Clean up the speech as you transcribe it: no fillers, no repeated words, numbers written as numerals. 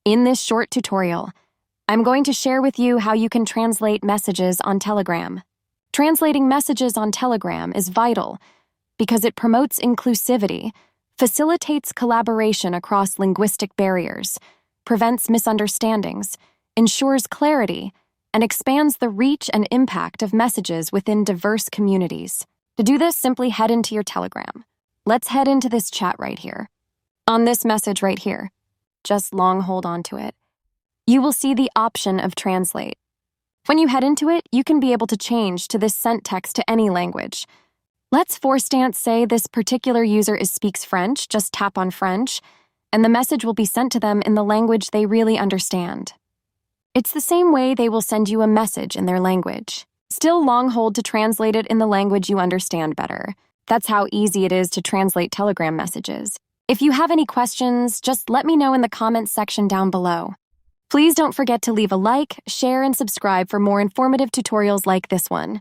In this short tutorial, I'm going to share with you how you can translate messages on Telegram. Translating messages on Telegram is vital because it promotes inclusivity, facilitates collaboration across linguistic barriers, prevents misunderstandings, ensures clarity, and expands the reach and impact of messages within diverse communities. To do this, simply head into your Telegram. Let's head into this chat right here. On this message right here, just long hold on to it. You will see the option of translate. When you head into it, you can be able to change to this sent text to any language. Let's for instance say this particular user speaks French, just tap on French, and the message will be sent to them in the language they really understand. It's the same way they will send you a message in their language. Still long hold to translate it in the language you understand better. That's how easy it is to translate Telegram messages. If you have any questions, just let me know in the comments section down below. Please don't forget to leave a like, share, and subscribe for more informative tutorials like this one.